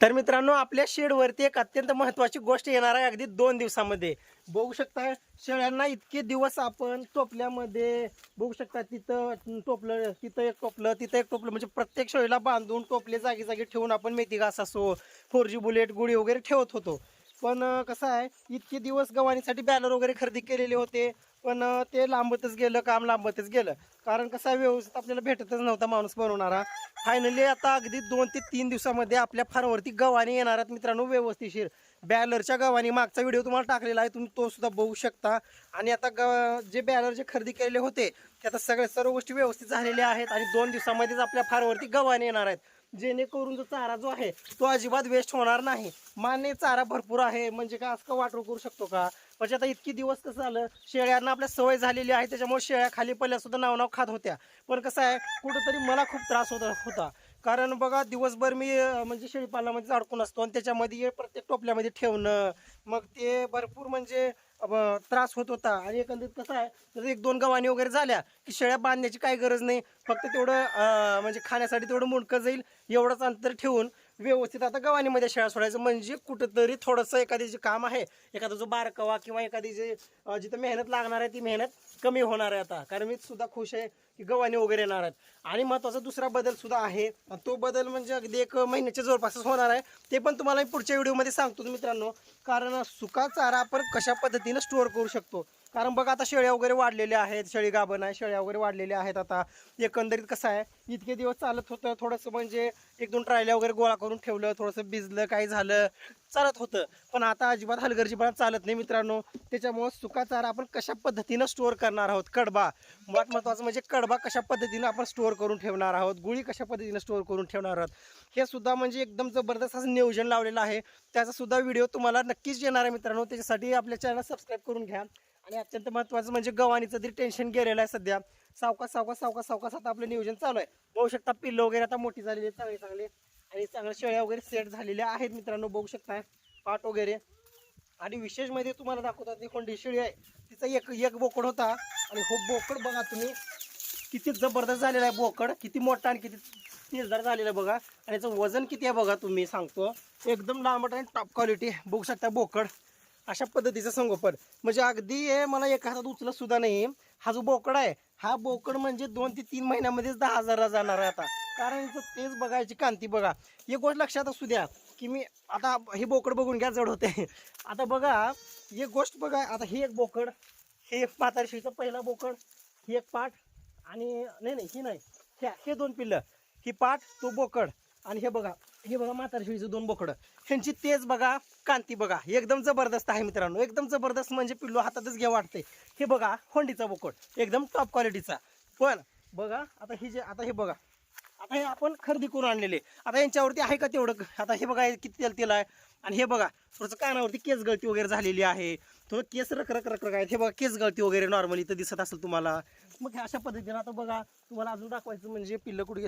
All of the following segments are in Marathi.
तर मित्रांनो, आपल्या शेडवरती एक अत्यंत महत्त्वाची गोष्ट येणार आहे अगदी 2 दिवसामध्ये. बघू शकता शेळ्यांना इतके दिवस आपण टोपल्यामध्ये बघू शकता, तिथं टोपलं, तिथं एक टोपलं, तिथं एक टोपलं, म्हणजे प्रत्येक शेळीला बांधून टोपले जागी जागी ठेवून आपण मेथी घास असो, 4G बुलेट गुळी वगैरे ठेवत होतो. पण कसं आहे, इतके दिवस गव्हाणीसाठी बॅनर वगैरे खरेदी केलेले होते, पण ते लांबतच गेलं, काम लांबतच गेलं. कारण कसं आहे, व्यवस्थित आपल्याला भेटतच नव्हता माणूस बनवणारा. फायनली आता अगदी 2 ते 3 दिवसामध्ये आपल्या फार्मवरती गव्हाणी येणार आहेत मित्रांनो, व्यवस्थितशीर बॅलरच्या गव्हाणी. मागचा व्हिडिओ तुम्हाला टाकलेला आहे, तुम्ही तो सुद्धा बघू शकता. आणि आता जे बॅलर जे खरेदी केलेले होते ते आता सर्व गोष्टी व्यवस्थित झालेल्या आहेत आणि 2 दिवसामध्येच आपल्या फार्मवरती गव्हाणी येणार आहेत, जेणेकरून जो चारा जो आहे तो अजिबात वेस्ट होणार नाही. मान्य चारा भरपूर आहे, म्हणजे काय असं वाटू करू शकतो का? म्हणजे आता इतकी दिवस कसं झालं, शेळ्यांना आपल्या सवय झालेली आहे, त्याच्यामुळे शेळ्या खाली पडल्या सुद्धा नाव खात होत्या. पण कसं आहे, कुठंतरी मला खूप त्रास होता. कारण बघा, दिवसभर मी म्हणजे शेळीपालनामध्ये अडकून असतो आणि त्याच्यामध्ये प्रत्येक टोपल्यामध्ये ठेवणं, मग ते भरपूर म्हणजे त्रास होत होता. आणि एकंदरीत कसं आहे, जर 1-2 गव्हाणी वगैरे झाल्या की शेळ्या बांधण्याची काही गरज नाही, फक्त तेवढं म्हणजे खाण्यासाठी तेवढं मुंडकं जाईल एवढंच अंतर ठेवून व्यवस्थित आता गव्हाणीमध्ये शेळ्या सोडायचं. म्हणजे कुठंतरी थोडंसं एखादी जे काम आहे, एखादा जो बारकावा किंवा एखादी जे जिथं मेहनत लागणार आहे ती मेहनत कमी होणार आहे आता. कारण मी सुद्धा खुश आहे की गव्हाणी वगैरे येणार आहेत. आणि महत्त्वाचा दुसरा बदल सुद्धा आहे, तो बदल म्हणजे अगदी 1 महिन्याच्या जवळपासच होणार आहे. ते पण तुम्हाला मी पुढच्या व्हिडिओमध्ये सांगतो मित्रांनो. कारण सुका चारा आपण कशा पद्धतीनं स्टोअर करू शकतो. कारण बघा, आता शेळ्या वगैरे वाढलेल्या आहेत, शेळी गाभण आहे, शेळ्या वगैरे वाढलेल्या आहेत. आता एकंदरीत कसं आहे, इतके दिवस चालत होतं थोडंसं, म्हणजे 1-2 ट्रायल्या वगैरे गोळा करून ठेवलं, थोडंसं भिजलं, काही झालं, चालत होतं. पण आता अजिबात हलगर्जीपणा चालत नाही मित्रांनो. त्याच्यामुळं सुका चारा आपण कशा पद्धतीनं स्टोअर करणार आहोत, कडबा महत्त्वाचं म्हणजे कडबा कशा पद्धतीनं आपण स्टोअर करून ठेवणार आहोत, गुळी कशा पद्धतीनं स्टोअर करून ठेवणार आहोत, हे सुद्धा म्हणजे एकदम जबरदस्त असं नियोजन लावलेलं आहे. त्याचा सुद्धा व्हिडिओ तुम्हाला नक्कीच येणार आहे मित्रांनो. त्याच्यासाठी आपल्या चॅनल सबस्क्राईब करून घ्या. आणि अत्यंत महत्त्वाचं म्हणजे गव्हाणीचं तरी टेन्शन गेलेलं आहे सध्या. सावकाश आता आपलं नियोजन चालू आहे. बघू शकता, पिल्लं वगैरे आता मोठी झालेली आहेत, चांगले आणि चांगल्या शेळ्या वगैरे सेट झालेल्या आहेत मित्रांनो. बघू शकता पाट वगैरे. आणि विशेष मध्ये तुम्हाला दाखवतात, ती कोणती शेळी आहे, तिचा एक बोकड होता. आणि हो बोकड बघा तुम्ही, किती जबरदस्त झालेला आहे बोकड, किती मोठा आणि किती तेजदार झालेला आहे बघा. आणि याचं वजन किती आहे बघा, तुम्ही सांगतो एकदम लांबट आणि टॉप क्वालिटी. बघू शकता बोकड अशा पद्धतीचं संगोपन, म्हणजे अगदी हे मला एक हातात उचलत सुद्धा नाही. हा जो बोकड आहे, हा बोकड म्हणजे 2 ते 3 महिन्यामध्येच 10,000ला जाणार आहे आता. कारण याचं तेच बघायची कांती बघा. एक गोष्ट लक्षात असू द्या की मी आता हे बोकड बघून घ्या, जड होते. आता बघा, एक गोष्ट बघा, आता हे एक बोकड, हे एक म्हातारी शेळीचं पहिला बोकड, ही एक पाठ, आणि नाही ही नाही, हे 2 पिल्लं, ही पाठ, तो बोकड, आणि हे बघा म्हातारी शेळीचं 2 बोकडं. ह्यांची तेज बघा, कांती बघा, एकदम जबरदस्त आहे मित्रांनो, एकदम जबरदस्त, म्हणजे पिल्लू हातातच घ्या वाटते. हे बघा खोंडीचा बोकड, एकदम टॉप क्वालिटीचा. पण बघा आता हे बघा, आता हे आपण खरेदी करून आणलेले, आता यांच्यावरती आहे का तेवढं? आता हे बघा किती तेल आहे. आणि हे बघा थोडंसं कानावरती केस गळती वगैरे झालेली आहे, थोडं केस रख आहेत. हे बघा केस गळती वगैरे नॉर्मली तर दिसत असेल तुम्हाला. मग अशा पद्धतीने आता बघा, तुम्हाला अजून दाखवायचं म्हणजे पिल्लं कुठे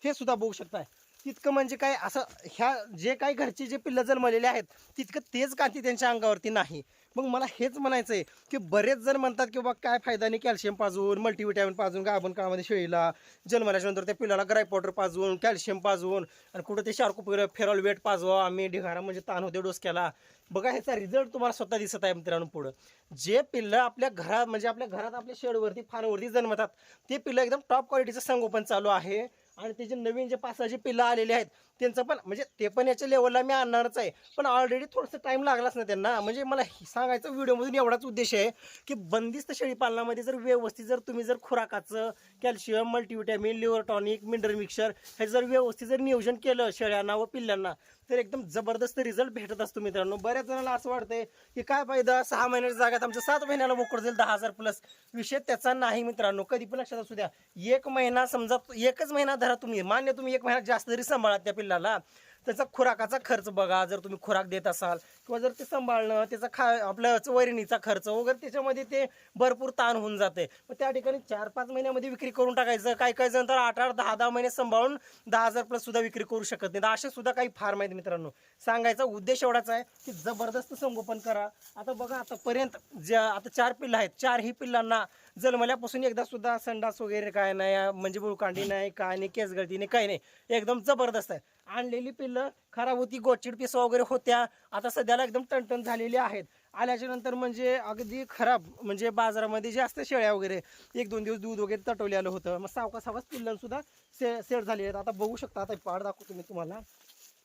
हे सुद्धा बघू शकताय. तितकं म्हणजे काय असं, ह्या जे काही घरचे जे पिल्लं जन्मलेले आहेत तितकं तेज कांती त्यांच्या अंगावरती नाही. मग मला हेच म्हणायचं आहे की बरेच जण म्हणतात की बाबा काय फायदा नाही, कॅल्शियम पाजवून, मल्टीव्हिटॅमिन पाजून गाभण काळामध्ये शेळीला जन्मल्याच्या नंतर त्या पिल्लाला ग्राय पावडर पाजवून, कॅल्शियम पाजवून, आणि कुठं ते शार्को फेरॉल वेट पाजवा, आम्ही ढिगारा म्हणजे ताण होते डोसक्याला. बघा ह्याचा रिझल्ट तुम्हाला स्वतः दिसत आहे मित्रांनो. पुढं जे पिल्लं आपल्या घरात, म्हणजे आपल्या घरात आपल्या शेडवरती फार्मवरती जन्मतात, ते पिल्लं एकदम टॉप क्वालिटीचं संगोपन चालू आहे. आणि ते जे नवीन जे 5-6 जे पिल्लं आलेले आहेत त्यांचं पण, म्हणजे ते पण याच्या लेवलला मी आणणारच आहे. पण ऑलरेडी थोडंसं टाईम लागलाच ना त्यांना. म्हणजे मला सांगायचं व्हिडिओमधून एवढाच उद्देश आहे की बंदिस्त शेळी पालनामध्ये जर व्यवस्थित जर तुम्ही जर खुराकाचं calcium, multivitamin, liver tonic, mineral mixer हे जर व्यवस्थित जर नियोजन केलं शेळ्यांना व पिल्लांना, तर एकदम जबरदस्त रिझल्ट भेटत असतो मित्रांनो. बऱ्याच जणांना असं वाटतंय की काय फायदा, 6 महिन्याच्या जागेत आमचं 7 महिन्याला बोकड जाईल 10,000 प्लस. विषय त्याचा नाही मित्रांनो. कधी पण लक्षात असू द्या, 1 महिना समजा, 1च महिना धरा तुम्ही, मान्य तुम्ही 1 महिना जास्त जरी सांभाळा त्या पिल्लाला, त्याचा खुराकाचा खर्च बघा, जर तुम्ही खुराक देत असाल किंवा जर ते सांभाळणं, त्याचा आपल्या वैरणीचा खर्च वगैरे, त्याच्यामध्ये ते भरपूर ताण होऊन जाते. मग त्या ठिकाणी 4-5 महिन्यामध्ये विक्री करून टाकायचं. काही जण तर 8-8, 10-10 महिने सांभाळून 10,000 प्लस सुद्धा विक्री करू शकत नाही. असे सुद्धा काही फार्म आहेत मित्रांनो. सांगायचा उद्देश एवढाच आहे की जबरदस्त संगोपन करा. आता बघा, आतापर्यंत आता 4 पिल्लं आहेत, 4ही पिल्लांना जन्मल्यापासून एकदा सुद्धा संडास वगैरे काय नाही, म्हणजे बुळकांडी नाही, काय नाही, केस गळती नाही, काही नाही, एकदम जबरदस्त आहे. आणलेली पिल्लं खराब होती, गोचिड पिसं वगैरे होत्या, आता सध्याला एकदम टणटण झालेली आहेत. आल्याच्या नंतर म्हणजे अगदी खराब, म्हणजे बाजारामध्ये जे असतं शेळ्या वगैरे 1-2 दिवस दूध वगैरे तटवले आलं होतं, मग सावकाश पिल्लं सुद्धा सेट झाली आहेत. आता बघू शकता, आता पाठ दाखवतो मी तुम्हाला.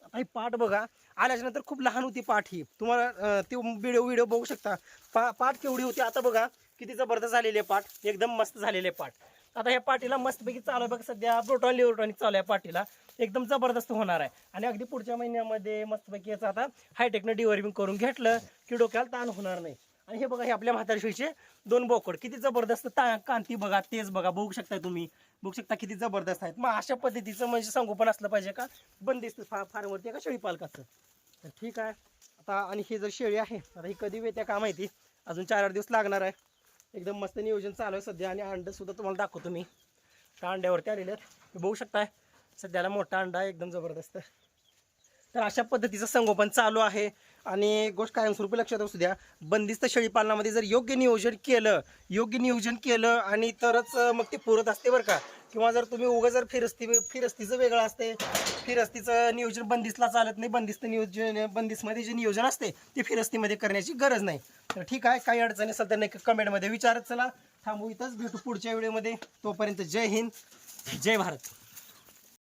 आता ही पाठ बघा, आल्याच्या नंतर खूप लहान होती पाठ ही, तुम्हाला ती व्हिडिओ बघू शकता. पाठ केवढी होती, आता बघा किती जबरदस्त झालेली आहे पाठ, एकदम मस्त झालेली आहे पाठ. आता ह्या पाठीला मस्तपैकी चालू आहे बघा, सध्या प्रोटॉन लिओट्रॉनिक चालू आहे पाठीला, एकदम जबरदस्त होणार आहे. आणि अगदी पुढच्या महिन्यामध्ये मस्तपैकी याचं आता हायटेकनं डिवर्मिंग करून घेतलं की डोक्याला ताण होणार नाही. आणि हे बघा, हे आपल्या म्हातारी शेळीचे 2 बोकड, किती जबरदस्त कांती बघा, तेच बघा, बघू शकता तुम्ही, बघू शकता किती जबरदस्त आहेत. मग अशा पद्धतीचं म्हणजे संगोपन असलं पाहिजे का बंदिस्त फार्मवरती का शेळी पालकाचं. तर ठीक आहे. आता आणि ही जर शेळी आहे, आता ही कधी येते का माहिती, अजून 4-8 दिवस लागणार आहे. एकदम मस्त नियोजन चालू आहे सध्या. आणि अंड सुद्धा तुम्हाला दाखवतो मी, त्या अंड्यावरती आलेले आहेत, बघू शकताय सध्याला मोठा अंडा आहे, एकदम जबरदस्त. तर अशा पद्धतीचं संगोपन चालू आहे. आणि गोष्ट कायमस्वरूपी लक्षात असू द्या, बंदिस्त शेळी पालनामध्ये जर योग्य नियोजन केलं आणि तरच मग ते पुरत असते बरं का. किंवा जर तुम्ही उगाच जर फिरस्तीचं वेगळं असते, फिरस्तीचं नियोजन बंदिस्तला चालत नाही, बंदिस्तमध्ये जे नियोजन असते ते फिरस्तीमध्ये करण्याची गरज नाही. तर ठीक आहे, काही अडचणी असेल तर नाही कमेंटमध्ये विचारत चला. थांबू इथंच, भेटू पुढच्या व्हिडिओमध्ये. तोपर्यंत जय हिंद, जय भारत.